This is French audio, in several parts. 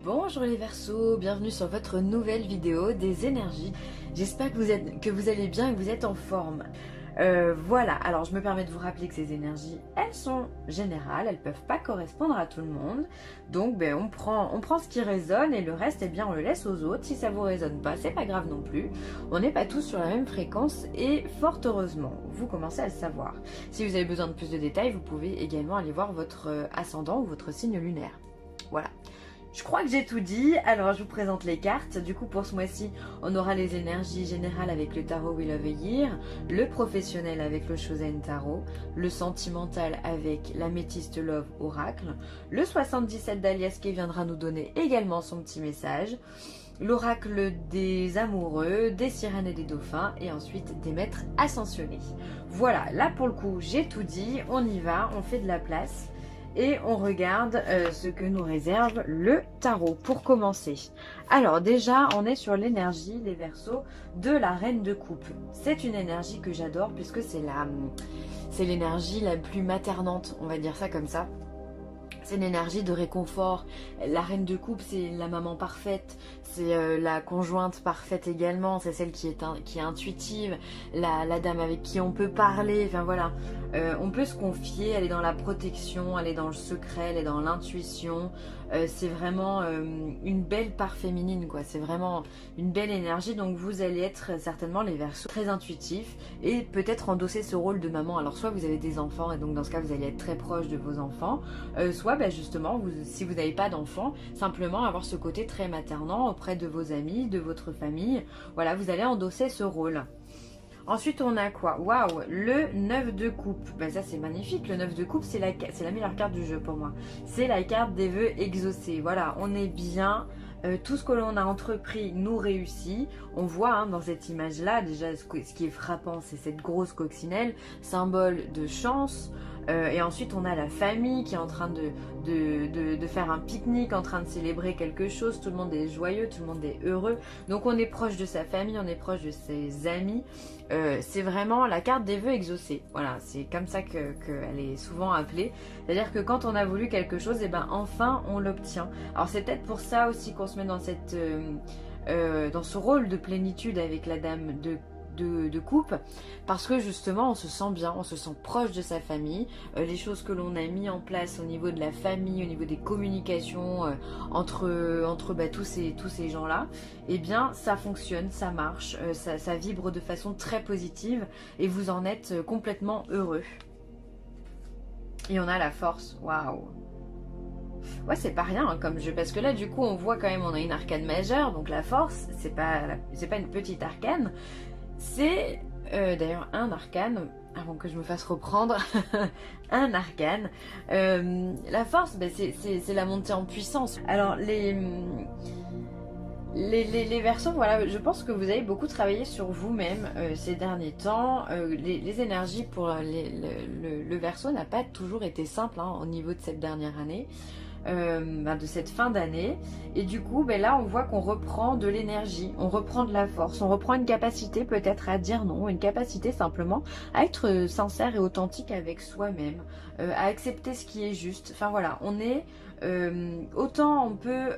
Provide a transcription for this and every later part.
Bonjour les Verseaux, bienvenue sur votre nouvelle vidéo des énergies. J'espère que vous allez bien et que vous êtes en forme. Voilà, alors je me permets de vous rappeler que ces énergies, elles sont générales, elles ne peuvent pas correspondre à tout le monde. Donc on prend ce qui résonne et le reste, eh bien, on le laisse aux autres. Si ça ne vous résonne pas, c'est pas grave non plus. On n'est pas tous sur la même fréquence et fort heureusement, vous commencez à le savoir. Si vous avez besoin de plus de détails, vous pouvez également aller voir votre ascendant ou votre signe lunaire. Voilà. Je crois que j'ai tout dit, alors je vous présente les cartes. Du coup pour ce mois-ci, on aura les énergies générales avec le tarot Wheel of the Year, le professionnel avec le Chosen Tarot, le sentimental avec l'améthyste Love Oracle, le 77 d'Aliaske viendra nous donner également son petit message, l'oracle des amoureux, des sirènes et des dauphins, et ensuite des maîtres ascensionnés. Voilà, là pour le coup j'ai tout dit, on y va, on fait de la place. Et on regarde ce que nous réserve le tarot pour commencer. Alors déjà, on est sur l'énergie, les Verseaux, de la reine de coupe. C'est une énergie que j'adore puisque c'est l'énergie la plus maternante, on va dire ça comme ça. C'est une énergie de réconfort. La reine de coupe, c'est la maman parfaite, c'est la conjointe parfaite également, c'est celle qui est intuitive, la dame avec qui on peut parler, enfin voilà. On peut se confier, elle est dans la protection, elle est dans le secret, elle est dans l'intuition. C'est vraiment une belle part féminine, quoi. C'est vraiment une belle énergie, donc vous allez être certainement les Verseaux très intuitifs et peut-être endosser ce rôle de maman. Alors soit vous avez des enfants et donc dans ce cas vous allez être très proche de vos enfants, soit justement, si vous n'avez pas d'enfants, simplement avoir ce côté très maternant auprès de vos amis, de votre famille. Voilà, vous allez endosser ce rôle. Ensuite, on a quoi? Waouh, le 9 de coupe. Ben, ça, c'est magnifique. Le 9 de coupe, c'est la meilleure carte du jeu pour moi. C'est la carte des vœux exaucés. Voilà, on est bien. Tout ce que l'on a entrepris nous réussit. On voit dans cette image-là, déjà, ce qui est frappant, c'est cette grosse coccinelle, symbole de chance. Et ensuite, on a la famille qui est en train de faire un pique-nique, en train de célébrer quelque chose. Tout le monde est joyeux, tout le monde est heureux. Donc, on est proche de sa famille, on est proche de ses amis. C'est vraiment la carte des vœux exaucés. Voilà, c'est comme ça qu'elle est souvent appelée. C'est-à-dire que quand on a voulu quelque chose, et ben enfin, on l'obtient. Alors, c'est peut-être pour ça aussi qu'on se met dans ce rôle de plénitude avec la dame de coupe, parce que justement on se sent bien, on se sent proche de sa famille, les choses que l'on a mis en place au niveau de la famille, au niveau des communications entre tous ces gens là, eh bien ça fonctionne, ça marche, ça vibre de façon très positive et vous en êtes complètement heureux. Et on a la force, waouh. Ouais, c'est pas rien comme jeu, parce que là du coup on voit quand même, on a une arcane majeure, donc la force c'est pas une petite arcane. C'est d'ailleurs un arcane, avant que je me fasse reprendre, un arcane. La force, c'est la montée en puissance. Alors les Verseaux, voilà, je pense que vous avez beaucoup travaillé sur vous-même ces derniers temps. Les énergies pour le Verseau n'a pas toujours été simple au niveau de cette dernière année. De cette fin d'année, et du coup là on voit qu'on reprend de l'énergie, on reprend de la force, on reprend une capacité peut-être à dire non, une capacité simplement à être sincère et authentique avec soi-même, à accepter ce qui est juste. Enfin voilà, on est autant on peut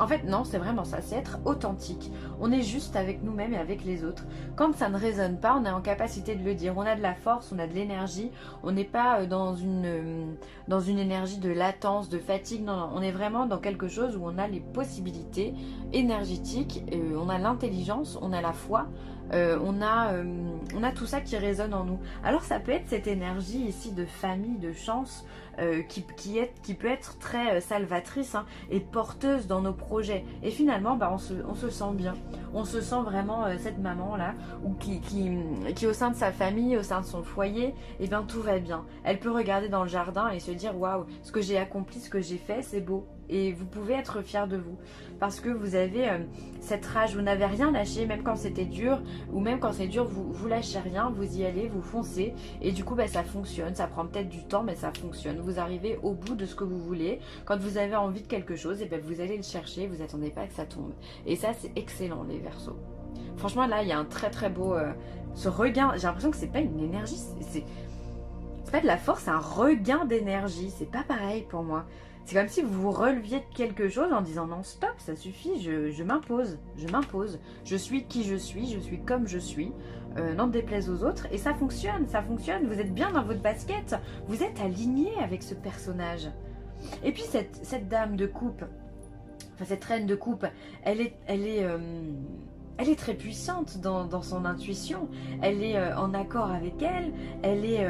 en fait, non, c'est vraiment ça, c'est être authentique. On est juste avec nous-mêmes et avec les autres. Quand ça ne résonne pas, on est en capacité de le dire. On a de la force, on a de l'énergie. On n'est pas dans une énergie de latence, de fatigue. Non, non, on est vraiment dans quelque chose où on a les possibilités énergétiques, on a l'intelligence, on a la foi. On a tout ça qui résonne en nous. Alors ça peut être cette énergie ici de famille, de chance, qui peut être très salvatrice et porteuse dans nos projets. Et finalement, on se sent bien. On se sent vraiment cette maman là, ou qui au sein de sa famille, au sein de son foyer, et bien tout va bien. Elle peut regarder dans le jardin et se dire waouh, ce que j'ai accompli, ce que j'ai fait, c'est beau. Et vous pouvez être fier de vous parce que vous avez cette rage, vous n'avez rien lâché, même quand c'était dur, ou même quand c'est dur, vous lâchez rien, vous y allez, vous foncez, et du coup ça fonctionne. Ça prend peut-être du temps, mais ça fonctionne. Vous arrivez au bout de ce que vous voulez. Quand vous avez envie de quelque chose, et vous allez le chercher, vous attendez pas que ça tombe. Et ça, c'est excellent, les Verseaux. Franchement, là il y a un très très beau ce regain. J'ai l'impression que c'est pas une énergie, c'est pas de la force, c'est un regain d'énergie. C'est pas pareil pour moi. C'est comme si vous vous releviez de quelque chose en disant non, stop, ça suffit, je m'impose, je suis qui je suis comme je suis, n'en déplaise aux autres, et ça fonctionne, vous êtes bien dans votre basket, vous êtes aligné avec ce personnage. Et puis cette dame de coupe, enfin cette reine de coupe, elle est très puissante dans son intuition, elle est en accord avec elle est...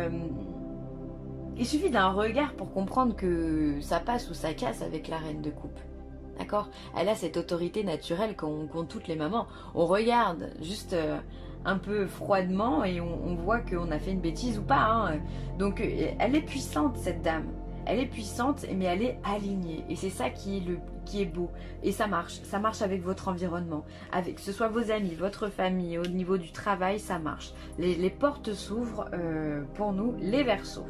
il suffit d'un regard pour comprendre que ça passe ou ça casse avec la reine de coupe. D'accord? Elle a cette autorité naturelle qu'ont toutes les mamans. On regarde juste un peu froidement et on voit qu'on a fait une bêtise ou pas. Hein. Donc elle est puissante cette dame. Elle est puissante mais elle est alignée. Et c'est ça qui est beau. Et ça marche avec votre environnement. Avec que ce soit vos amis, votre famille, au niveau du travail, ça marche. Les portes s'ouvrent pour nous, les Verseaux.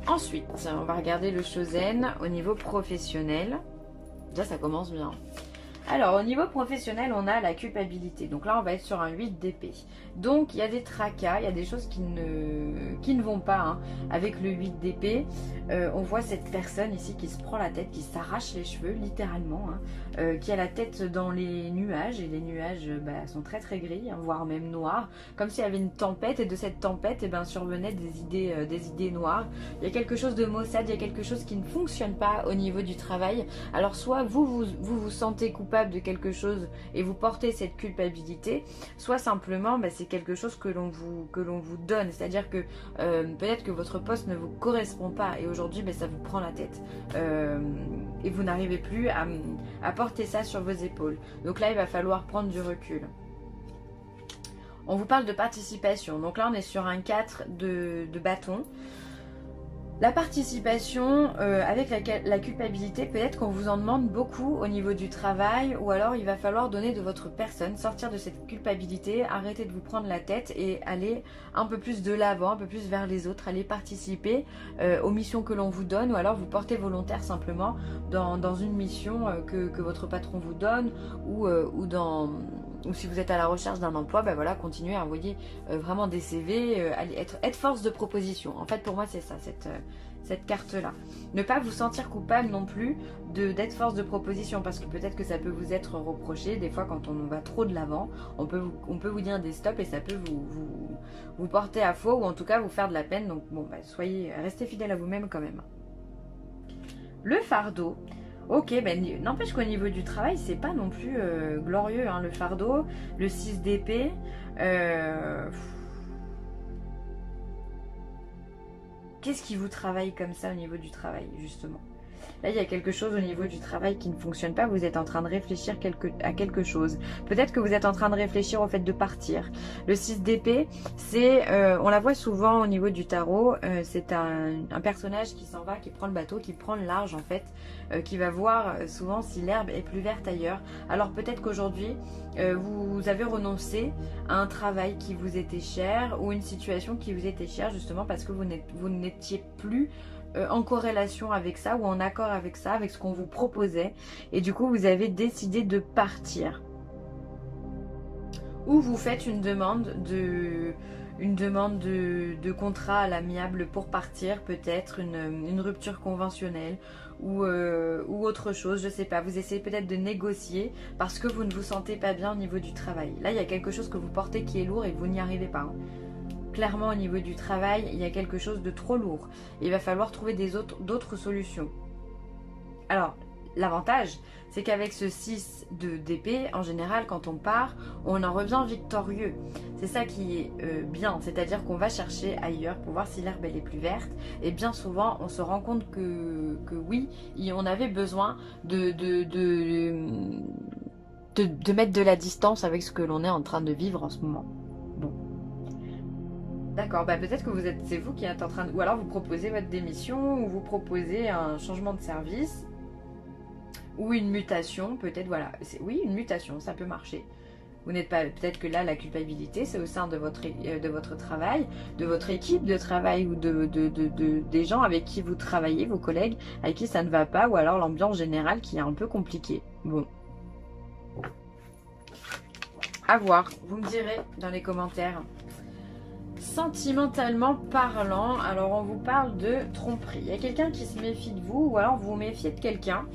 Ensuite, on va regarder le Chosen au niveau professionnel. Déjà, ça commence bien. Alors, au niveau professionnel, on a la culpabilité. Donc là, on va être sur un 8 d'épée. Donc, il y a des tracas, il y a des choses qui ne vont pas. Hein. Avec le 8 d'épée, on voit cette personne ici qui se prend la tête, qui s'arrache les cheveux, littéralement. Hein, qui a la tête dans les nuages. Et les nuages sont très très gris, hein, voire même noirs. Comme s'il y avait une tempête. Et de cette tempête, survenaient des idées noires. Il y a quelque chose de maussade, il y a quelque chose qui ne fonctionne pas au niveau du travail. Alors, soit vous sentez coupable de quelque chose et vous portez cette culpabilité, soit simplement c'est quelque chose que l'on vous donne, c'est-à-dire que peut-être que votre poste ne vous correspond pas et aujourd'hui ça vous prend la tête et vous n'arrivez plus à porter ça sur vos épaules. Donc là il va falloir prendre du recul. On vous parle de participation, donc là on est sur un 4 de bâton. La participation avec la culpabilité, peut-être qu'on vous en demande beaucoup au niveau du travail ou alors il va falloir donner de votre personne, sortir de cette culpabilité, arrêter de vous prendre la tête et aller un peu plus de l'avant, un peu plus vers les autres, aller participer aux missions que l'on vous donne ou alors vous portez volontaire simplement dans une mission que votre patron vous donne ou si vous êtes à la recherche d'un emploi, voilà, continuez à envoyer vraiment des CV, être force de proposition. En fait, pour moi, c'est ça, cette carte-là. Ne pas vous sentir coupable non plus d'être force de proposition, parce que peut-être que ça peut vous être reproché. Des fois, quand on va trop de l'avant, on peut vous dire des stops et ça peut vous porter à faux ou en tout cas vous faire de la peine. Donc, restez fidèle à vous-même quand même. Le fardeau. Ok, n'empêche qu'au niveau du travail, c'est pas non plus glorieux, hein, le fardeau, le 6 d'épée. Qu'est-ce qui vous travaille comme ça au niveau du travail, justement? Là, il y a quelque chose au niveau du travail qui ne fonctionne pas. Vous êtes en train de réfléchir à quelque chose. Peut-être que vous êtes en train de réfléchir au fait de partir. Le 6 d'épée, c'est, on la voit souvent au niveau du tarot, c'est un personnage qui s'en va, qui prend le bateau, qui prend le large en fait, qui va voir souvent si l'herbe est plus verte ailleurs. Alors peut-être qu'aujourd'hui, vous avez renoncé à un travail qui vous était cher ou une situation qui vous était chère justement parce que vous n'étiez plus en corrélation avec ça ou en accord avec ça, avec ce qu'on vous proposait et du coup vous avez décidé de partir. Ou vous faites une demande de contrat à l'amiable pour partir, peut-être une rupture conventionnelle ou autre chose, je sais pas. Vous essayez peut-être de négocier parce que vous ne vous sentez pas bien au niveau du travail. Là il y a quelque chose que vous portez qui est lourd et vous n'y arrivez pas. Hein. Clairement au niveau du travail, il y a quelque chose de trop lourd. Il va falloir trouver d'autres solutions. Alors, l'avantage, c'est qu'avec ce 6 d'épée, en général, quand on part, on en revient victorieux. C'est ça qui est bien, c'est-à-dire qu'on va chercher ailleurs pour voir si l'herbe elle est plus verte. Et bien souvent, on se rend compte que oui, on avait besoin de mettre de la distance avec ce que l'on est en train de vivre en ce moment. Bon. D'accord, peut-être que c'est vous qui êtes en train de... Ou alors vous proposez votre démission, ou vous proposez un changement de service, ou une mutation, peut-être, voilà. Oui, une mutation, ça peut marcher. Vous n'êtes pas... Peut-être que là, la culpabilité, c'est au sein de votre travail, de votre équipe de travail, ou des gens avec qui vous travaillez, vos collègues, avec qui ça ne va pas, ou alors l'ambiance générale qui est un peu compliquée. Bon. À voir, vous me direz dans les commentaires Sentimentalement parlant, alors on vous parle de tromperie. Il y a quelqu'un qui se méfie de vous ou alors vous vous méfiez de quelqu'un.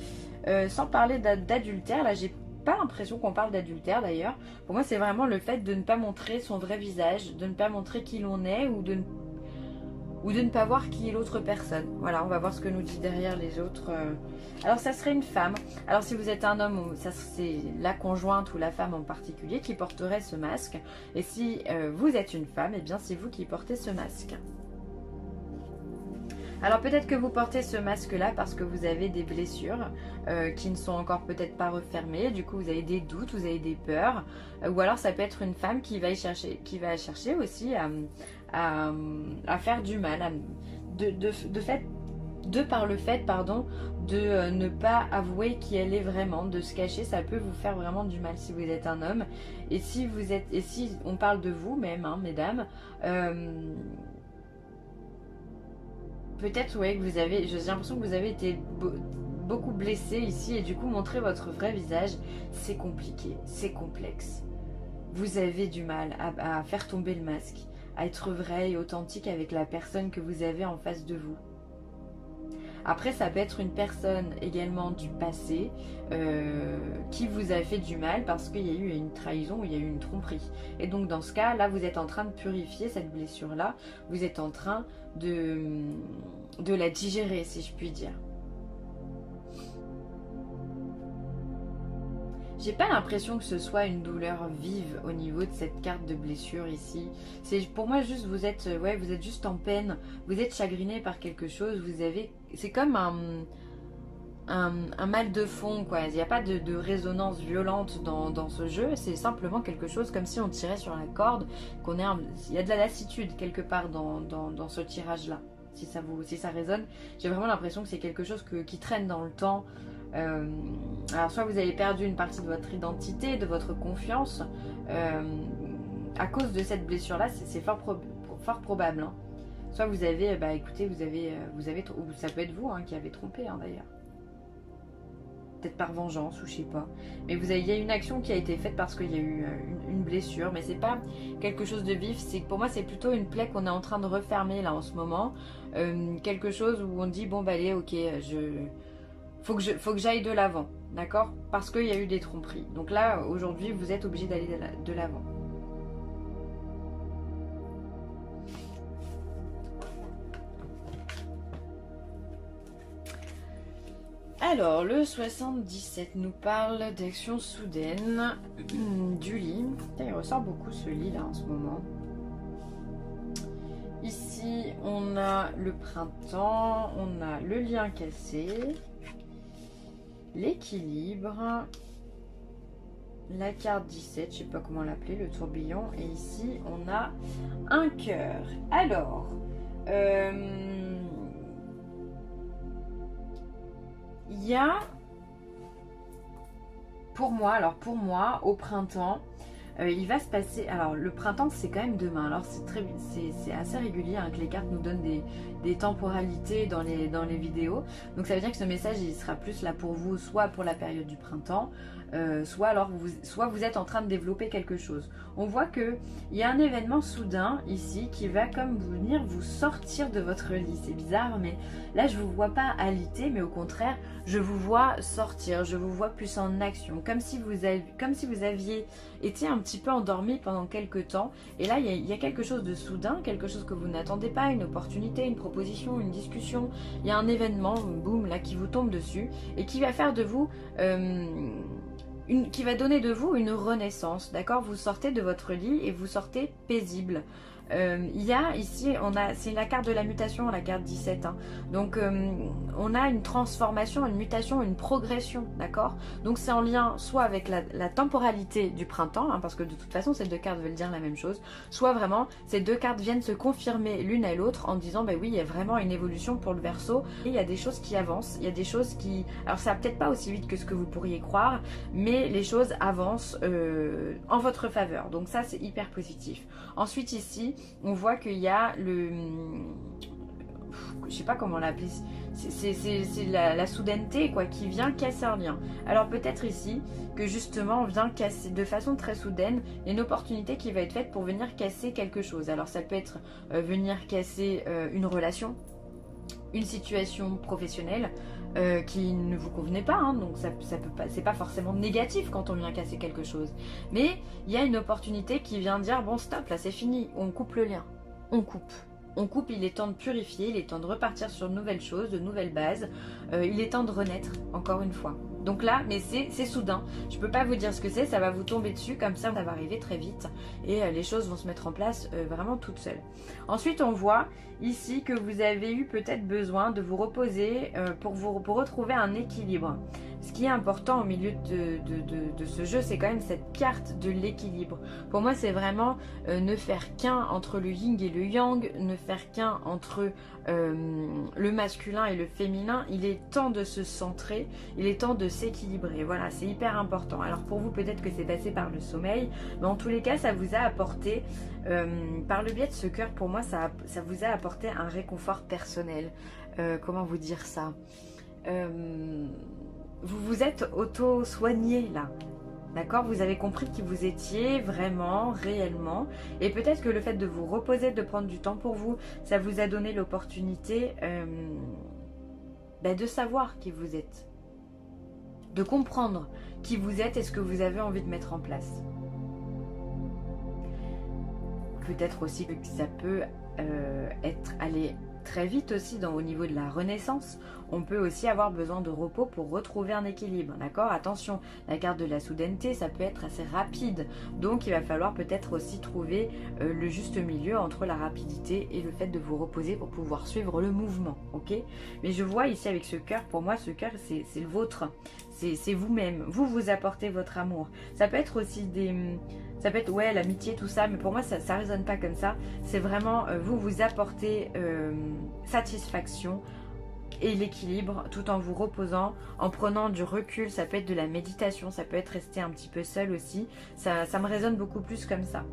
Sans parler d'adultère, là j'ai pas l'impression qu'on parle d'adultère d'ailleurs. Pour moi c'est vraiment le fait de ne pas montrer son vrai visage, de ne pas montrer qui l'on est ou de ne pas voir qui est l'autre personne. Voilà, on va voir ce que nous dit derrière les autres. Alors ça serait une femme. Alors si vous êtes un homme, c'est la conjointe ou la femme en particulier qui porterait ce masque. Et si vous êtes une femme, eh bien c'est vous qui portez ce masque. Alors peut-être que vous portez ce masque-là parce que vous avez des blessures qui ne sont encore peut-être pas refermées. Du coup, vous avez des doutes, vous avez des peurs. Ou alors ça peut être une femme qui va chercher aussi à faire du mal. Par le fait de ne pas avouer qui elle est vraiment, de se cacher, ça peut vous faire vraiment du mal si vous êtes un homme. Et si on parle de vous même, hein, mesdames, peut-être ouais, que vous avez, j'ai l'impression que vous avez été beaucoup blessé ici et du coup montrer votre vrai visage, c'est compliqué, c'est complexe. Vous avez du mal à faire tomber le masque, à être vrai et authentique avec la personne que vous avez en face de vous. Après, ça peut être une personne également du passé qui vous a fait du mal parce qu'il y a eu une trahison ou il y a eu une tromperie. Et donc dans ce cas, là, vous êtes en train de purifier cette blessure-là. Vous êtes en train de la digérer, si je puis dire. J'ai pas l'impression que ce soit une douleur vive au niveau de cette carte de blessure ici. C'est pour moi juste vous êtes juste en peine, vous êtes chagriné par quelque chose, c'est comme un mal de fond quoi. Il n'y a pas de résonance violente dans ce jeu, c'est simplement quelque chose comme si on tirait sur la corde, il y a de la lassitude quelque part dans ce tirage là. Si ça résonne, j'ai vraiment l'impression que c'est quelque chose qui traîne dans le temps. Alors soit vous avez perdu une partie de votre identité, de votre confiance à cause de cette blessure là, c'est fort probable hein. Soit vous avez, écoutez, ou ça peut être vous hein, qui avez trompé hein, d'ailleurs, peut-être par vengeance ou je sais pas, mais il y a une action qui a été faite parce qu'il y a eu une blessure, mais c'est pas quelque chose de vif, pour moi c'est plutôt une plaie qu'on est en train de refermer là en ce moment, quelque chose où on dit bon bah allez ok, faut que j'aille de l'avant, d'accord, parce qu'il y a eu des tromperies. Donc là, aujourd'hui, vous êtes obligé d'aller de l'avant. Alors, le 77 nous parle d'action soudaine, du lit. Il ressort beaucoup ce lit là en ce moment. Ici, on a le printemps, on a le lien cassé, l'équilibre, la carte 17, je sais pas comment l'appeler, le tourbillon, et ici on a un cœur. Alors, il y a pour moi au printemps, il va se passer, alors le printemps c'est quand même demain, alors c'est assez régulier hein, que les cartes nous donnent des temporalités dans les vidéos, donc ça veut dire que ce message il sera plus là pour vous, soit pour la période du printemps, soit vous êtes en train de développer quelque chose. On voit qu'il y a un événement soudain ici qui va comme venir vous sortir de votre lit. C'est bizarre, mais là je vous vois pas alité, mais au contraire je vous vois sortir, je vous vois plus en action, comme si vous aviez été un petit peu endormi pendant quelques temps, et là il y a quelque chose de soudain, quelque chose que vous n'attendez pas, une opportunité, une proposition, une discussion, il y a un événement, boum, là qui vous tombe dessus, et qui va faire de vous qui va donner de vous une renaissance, d'accord? Vous sortez de votre lit et vous sortez paisible. Il y a ici, c'est la carte de la mutation, la carte 17. Hein. Donc on a une transformation, une mutation, une progression, d'accord? Donc c'est en lien soit avec la temporalité du printemps, hein, parce que de toute façon ces deux cartes veulent dire la même chose, soit vraiment ces deux cartes viennent se confirmer l'une à l'autre en disant bah oui, il y a vraiment une évolution pour le Verseau, et il y a des choses qui avancent, il y a des choses qui... Alors ça va peut-être pas aussi vite que ce que vous pourriez croire, mais les choses avancent en votre faveur, donc ça c'est hyper positif. Ensuite ici, on voit qu'il y a je sais pas comment l'appeler, c'est la soudaineté quoi, qui vient casser un lien. Alors peut-être ici que justement on vient casser de façon très soudaine, il y a une opportunité qui va être faite pour venir casser quelque chose. Alors ça peut être venir casser une relation, une situation professionnelle qui ne vous convenait pas, hein, donc ça peut pas, c'est pas forcément négatif quand on vient casser quelque chose. Mais il y a une opportunité qui vient dire bon stop, là c'est fini, on coupe le lien, on coupe. On coupe, il est temps de purifier, il est temps de repartir sur de nouvelles choses, de nouvelles bases. Il est temps de renaître, encore une fois. Donc là, mais c'est soudain. Je ne peux pas vous dire ce que c'est, ça va vous tomber dessus, comme ça va arriver très vite. Et les choses vont se mettre en place vraiment toutes seules. Ensuite, on voit ici que vous avez eu peut-être besoin de vous reposer pour retrouver un équilibre. Ce qui est important au milieu de ce jeu, c'est quand même cette carte de l'équilibre. Pour moi, c'est vraiment ne faire qu'un entre le yin et le yang, ne faire qu'un entre le masculin et le féminin. Il est temps de se centrer, il est temps de s'équilibrer. Voilà, c'est hyper important. Alors pour vous, peut-être que c'est passé par le sommeil, mais en tous les cas, ça vous a apporté, par le biais de ce cœur, pour moi, ça vous a apporté un réconfort personnel. Comment vous dire ça vous vous êtes auto-soigné là, d'accord? Vous avez compris qui vous étiez vraiment, réellement. Et peut-être que le fait de vous reposer, de prendre du temps pour vous, ça vous a donné l'opportunité de savoir qui vous êtes. De comprendre qui vous êtes et ce que vous avez envie de mettre en place. Peut-être aussi que ça peut aller très vite aussi au niveau de la renaissance. On peut aussi avoir besoin de repos pour retrouver un équilibre, d'accord? Attention, la carte de la soudaineté, ça peut être assez rapide, donc il va falloir peut-être aussi trouver le juste milieu entre la rapidité et le fait de vous reposer pour pouvoir suivre le mouvement, ok? Mais je vois ici avec ce cœur, pour moi ce cœur c'est le vôtre, c'est vous-même, vous apportez votre amour. Ça peut être aussi ça peut être ouais l'amitié, tout ça, mais pour moi ça résonne pas comme ça. C'est vraiment vous apportez satisfaction et l'équilibre tout en vous reposant, en prenant du recul. Ça peut être de la méditation, ça peut être rester un petit peu seul aussi. Ça me résonne beaucoup plus comme ça.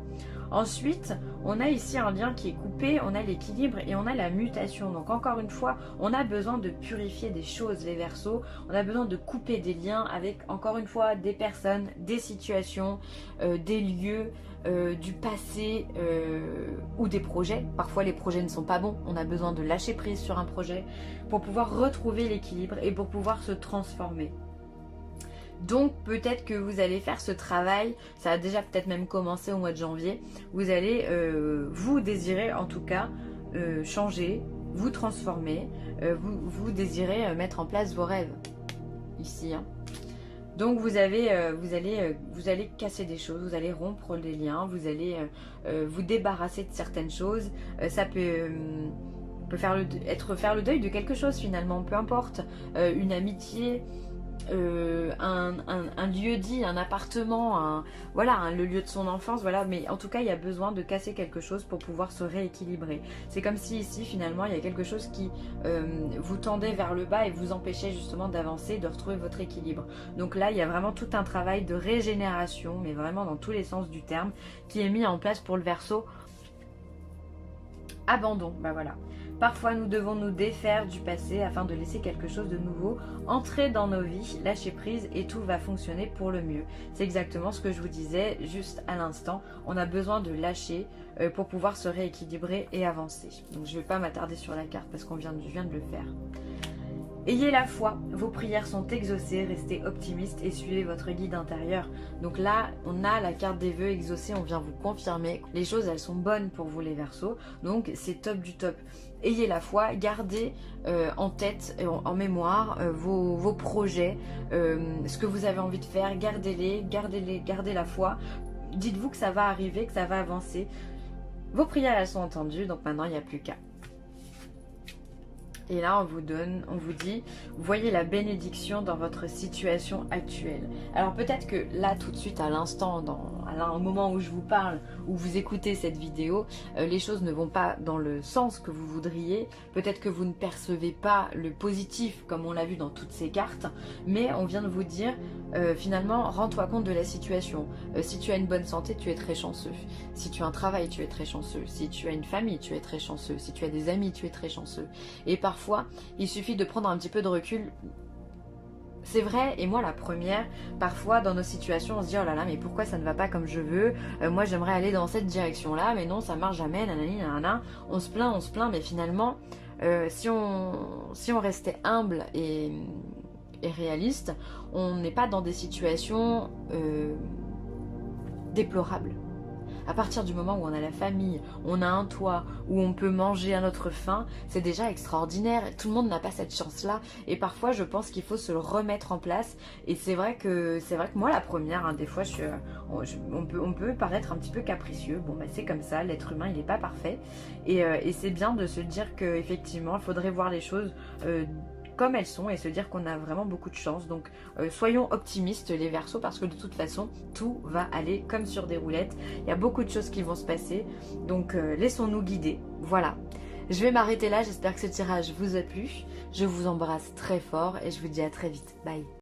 Ensuite, on a ici un lien qui est coupé, on a l'équilibre et on a la mutation. Donc encore une fois, on a besoin de purifier des choses, les Verseaux. On a besoin de couper des liens avec, encore une fois, des personnes, des situations, des lieux, du passé ou des projets. Parfois les projets ne sont pas bons, on a besoin de lâcher prise sur un projet pour pouvoir retrouver l'équilibre et pour pouvoir se transformer. Donc peut-être que vous allez faire ce travail, ça a déjà peut-être même commencé au mois de janvier, vous allez vous désirer en tout cas changer, vous transformer, vous désirez mettre en place vos rêves ici, hein. Donc vous allez casser des choses, vous allez rompre des liens, vous allez vous débarrasser de certaines choses. Ça peut faire le deuil de quelque chose finalement, peu importe. Une amitié, un lieu dit, un appartement, voilà, le lieu de son enfance, voilà. Mais en tout cas, il y a besoin de casser quelque chose pour pouvoir se rééquilibrer. C'est comme si ici, finalement, il y a quelque chose qui vous tendait vers le bas et vous empêchait justement d'avancer, de retrouver votre équilibre. Donc là, il y a vraiment tout un travail de régénération, mais vraiment dans tous les sens du terme, qui est mis en place pour le Verseau. Abandon, bah voilà. Parfois, nous devons nous défaire du passé afin de laisser quelque chose de nouveau entrer dans nos vies, lâcher prise et tout va fonctionner pour le mieux. C'est exactement ce que je vous disais juste à l'instant. On a besoin de lâcher pour pouvoir se rééquilibrer et avancer. Donc, je ne vais pas m'attarder sur la carte parce qu'on je viens de le faire. Ayez la foi, vos prières sont exaucées, restez optimiste et suivez votre guide intérieur. Donc là, on a la carte des vœux exaucés, on vient vous confirmer. Les choses, elles sont bonnes pour vous les Verseaux, donc c'est top du top. Ayez la foi, gardez en tête, en mémoire, vos projets, ce que vous avez envie de faire, gardez-les, gardez la foi. Dites-vous que ça va arriver, que ça va avancer. Vos prières, elles sont entendues, donc maintenant, il n'y a plus qu'à. Et là, on vous dit, voyez la bénédiction dans votre situation actuelle. Alors peut-être que là, tout de suite, à l'instant, au moment où je vous parle, où vous écoutez cette vidéo, les choses ne vont pas dans le sens que vous voudriez. Peut-être que vous ne percevez pas le positif, comme on l'a vu dans toutes ces cartes. Mais on vient de vous dire, finalement, rends-toi compte de la situation. Si tu as une bonne santé, tu es très chanceux. Si tu as un travail, tu es très chanceux. Si tu as une famille, tu es très chanceux. Si tu as des amis, tu es très chanceux. Et parfois, il suffit de prendre un petit peu de recul. C'est vrai, et moi la première, parfois dans nos situations on se dit oh là là mais pourquoi ça ne va pas comme je veux, moi j'aimerais aller dans cette direction là mais non ça marche jamais, nanani nanana, on se plaint mais finalement si on restait humble et réaliste, on n'est pas dans des situations déplorables. À partir du moment où on a la famille, on a un toit, où on peut manger à notre faim, c'est déjà extraordinaire. Tout le monde n'a pas cette chance-là. Et parfois, je pense qu'il faut se le remettre en place. Et c'est vrai que moi, la première, hein, des fois, on peut paraître un petit peu capricieux. Bon, bah, c'est comme ça, l'être humain, il n'est pas parfait. Et c'est bien de se dire qu'effectivement, il faudrait voir les choses comme elles sont et se dire qu'on a vraiment beaucoup de chance. Donc soyons optimistes les Verseaux, parce que de toute façon tout va aller comme sur des roulettes. Il y a beaucoup de choses qui vont se passer, donc laissons-nous guider. Voilà, je vais m'arrêter là, j'espère que ce tirage vous a plu. Je vous embrasse très fort et je vous dis à très vite. Bye.